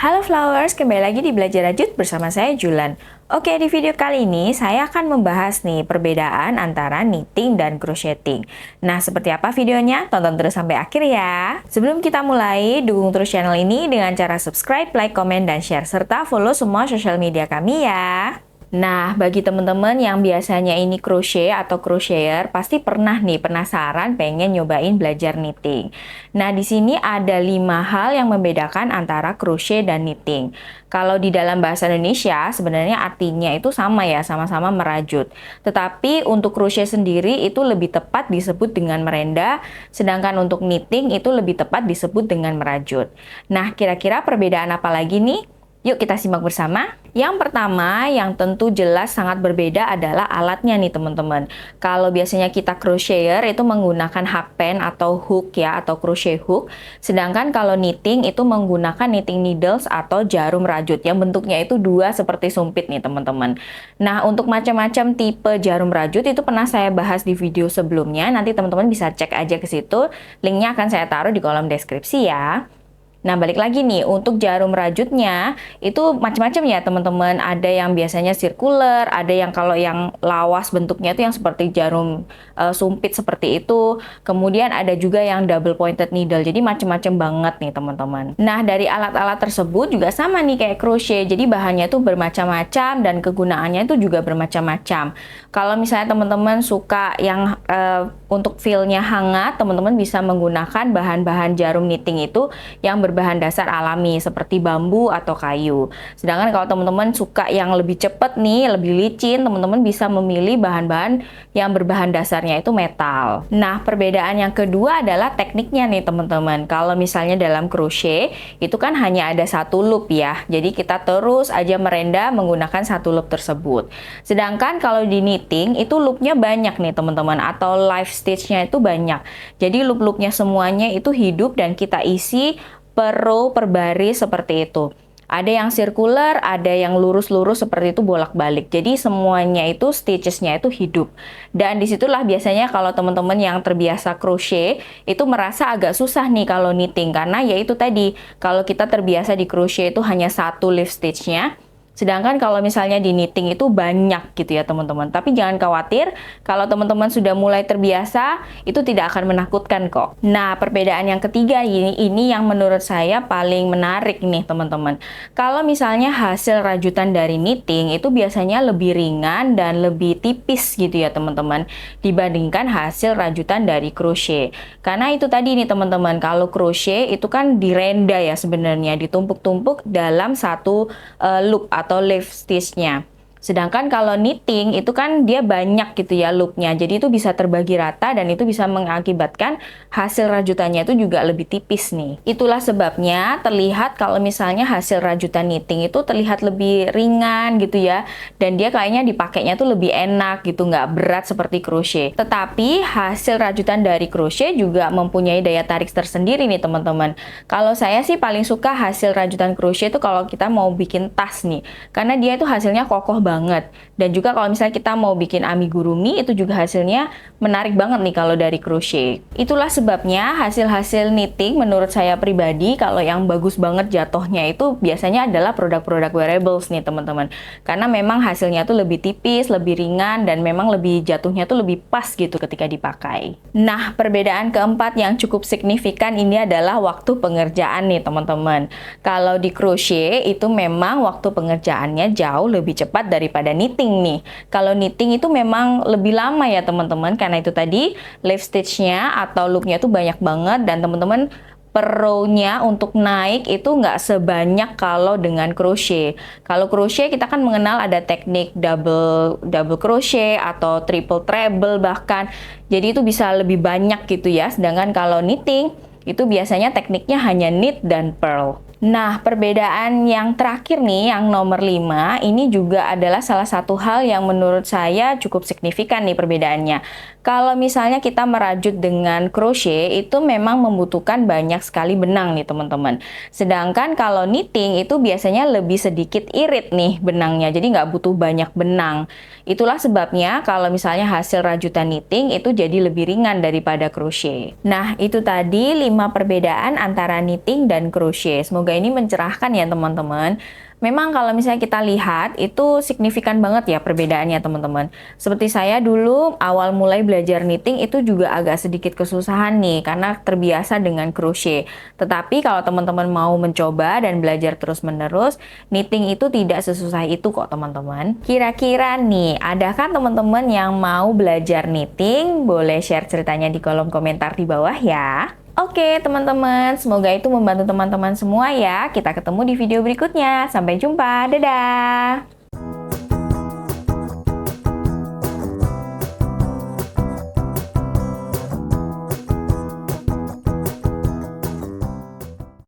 Halo Flowers, kembali lagi di Belajar Rajut bersama saya Julan. Oke, di video kali ini saya akan membahas nih perbedaan antara knitting dan crocheting. Nah, seperti apa videonya? Tonton terus sampai akhir ya. Sebelum kita mulai, dukung terus channel ini dengan cara subscribe, like, komen, dan share, serta follow semua sosial media kami ya. Nah, bagi teman-teman yang biasanya ini crochet atau crocheter, pasti pernah nih penasaran pengen nyobain belajar knitting. Nah, di sini ada 5 hal yang membedakan antara crochet dan knitting. Kalau di dalam bahasa Indonesia, sebenarnya artinya itu sama ya, sama-sama merajut. Tetapi untuk crochet sendiri itu lebih tepat disebut dengan merenda, sedangkan untuk knitting itu lebih tepat disebut dengan merajut. Nah, kira-kira perbedaan apa lagi nih? Yuk kita simak bersama. Yang pertama, yang tentu jelas sangat berbeda adalah alatnya nih teman-teman. Kalau biasanya kita crocheter itu menggunakan hakpen atau hook ya, atau crochet hook. Sedangkan kalau knitting itu menggunakan knitting needles atau jarum rajut yang bentuknya itu dua seperti sumpit nih teman-teman. Nah, untuk macam-macam tipe jarum rajut itu pernah saya bahas di video sebelumnya. Nanti teman-teman bisa cek aja ke situ. Linknya akan saya taruh di kolom deskripsi ya. Nah, balik lagi nih, untuk jarum rajutnya itu macam-macam ya teman-teman. Ada yang biasanya circular, ada yang kalau yang lawas bentuknya itu yang seperti jarum sumpit seperti itu. Kemudian ada juga yang double pointed needle, jadi macam-macam banget nih teman-teman. Nah, dari alat-alat tersebut juga sama nih kayak crochet, jadi bahannya itu bermacam-macam dan kegunaannya itu juga bermacam-macam. Kalau misalnya teman-teman suka yang untuk feel-nya hangat, teman-teman bisa menggunakan bahan-bahan jarum knitting itu yang berbahan dasar alami seperti bambu atau kayu. Sedangkan kalau teman-teman suka yang lebih cepat nih, lebih licin, teman-teman bisa memilih bahan-bahan yang berbahan dasarnya itu metal. Nah, perbedaan yang kedua adalah tekniknya nih teman-teman. Kalau misalnya dalam crochet itu kan hanya ada satu loop ya. Jadi kita terus aja merenda menggunakan satu loop tersebut. Sedangkan kalau di knitting itu loopnya banyak nih teman-teman, atau live stitch-nya itu banyak. Jadi loop-loopnya semuanya itu hidup dan kita isi per row, per baris seperti itu. Ada yang circular, ada yang lurus-lurus seperti itu bolak-balik. Jadi semuanya itu stitches-nya itu hidup. Dan disitulah biasanya kalau teman-teman yang terbiasa crochet itu merasa agak susah nih kalau knitting. Karena ya itu tadi, kalau kita terbiasa di crochet itu hanya satu leaf stitch-nya. Sedangkan kalau misalnya di knitting itu banyak gitu ya teman-teman. Tapi jangan khawatir, kalau teman-teman sudah mulai terbiasa, itu tidak akan menakutkan kok. Nah, perbedaan yang ketiga ini yang menurut saya paling menarik nih teman-teman. Kalau misalnya hasil rajutan dari knitting itu biasanya lebih ringan dan lebih tipis gitu ya teman-teman, dibandingkan hasil rajutan dari crochet. Karena itu tadi nih teman-teman, kalau crochet itu kan direnda ya sebenarnya, ditumpuk-tumpuk dalam satu loop atau leaf stitch-nya. Sedangkan kalau knitting itu kan dia banyak gitu ya loopnya, jadi itu bisa terbagi rata dan itu bisa mengakibatkan hasil rajutannya itu juga lebih tipis nih. Itulah sebabnya terlihat kalau misalnya hasil rajutan knitting itu terlihat lebih ringan gitu ya, dan dia kayaknya dipakainya tuh lebih enak gitu, nggak berat seperti crochet. Tetapi hasil rajutan dari crochet juga mempunyai daya tarik tersendiri nih teman-teman. Kalau saya sih paling suka hasil rajutan crochet itu kalau kita mau bikin tas nih, karena dia itu hasilnya kokoh banget. Dan juga kalau misalnya kita mau bikin amigurumi itu juga hasilnya menarik banget nih kalau dari crochet. Itulah sebabnya hasil-hasil knitting menurut saya pribadi kalau yang bagus banget jatuhnya itu biasanya adalah produk-produk wearables nih teman-teman. Karena memang hasilnya tuh lebih tipis, lebih ringan, dan memang lebih jatuhnya tuh lebih pas gitu ketika dipakai. Nah, perbedaan keempat yang cukup signifikan ini adalah waktu pengerjaan nih teman-teman. Kalau di crochet itu memang waktu pengerjaannya jauh lebih cepat daripada knitting nih. Kalau knitting itu memang lebih lama ya teman-teman, karena itu tadi leaf stitch-nya atau loop-nya itu banyak banget, dan teman-teman per row-nya untuk naik itu nggak sebanyak kalau dengan crochet. Kalau crochet kita kan mengenal ada teknik double crochet atau triple treble bahkan. Jadi itu bisa lebih banyak gitu ya. Sedangkan kalau knitting itu biasanya tekniknya hanya knit dan purl. Nah, perbedaan yang terakhir nih, yang nomor 5, ini juga adalah salah satu hal yang menurut saya cukup signifikan nih perbedaannya. Kalau misalnya kita merajut dengan crochet, itu memang membutuhkan banyak sekali benang nih teman-teman. Sedangkan kalau knitting itu biasanya lebih sedikit irit nih benangnya, jadi nggak butuh banyak benang. Itulah sebabnya kalau misalnya hasil rajutan knitting itu jadi lebih ringan daripada crochet. Nah, itu tadi 5 perbedaan antara knitting dan crochet. Semoga semoga ini mencerahkan ya teman-teman. Memang kalau misalnya kita lihat itu signifikan banget ya perbedaannya teman-teman. Seperti saya dulu awal mulai belajar knitting itu juga agak sedikit kesusahan nih karena terbiasa dengan crochet. Tetapi kalau teman-teman mau mencoba dan belajar terus-menerus, knitting itu tidak sesusah itu kok teman-teman. Kira-kira nih, adakah teman-teman yang mau belajar knitting? Boleh share ceritanya di kolom komentar di bawah ya. Oke teman-teman, semoga itu membantu teman-teman semua ya. Kita ketemu di video berikutnya. Sampai jumpa, dadah!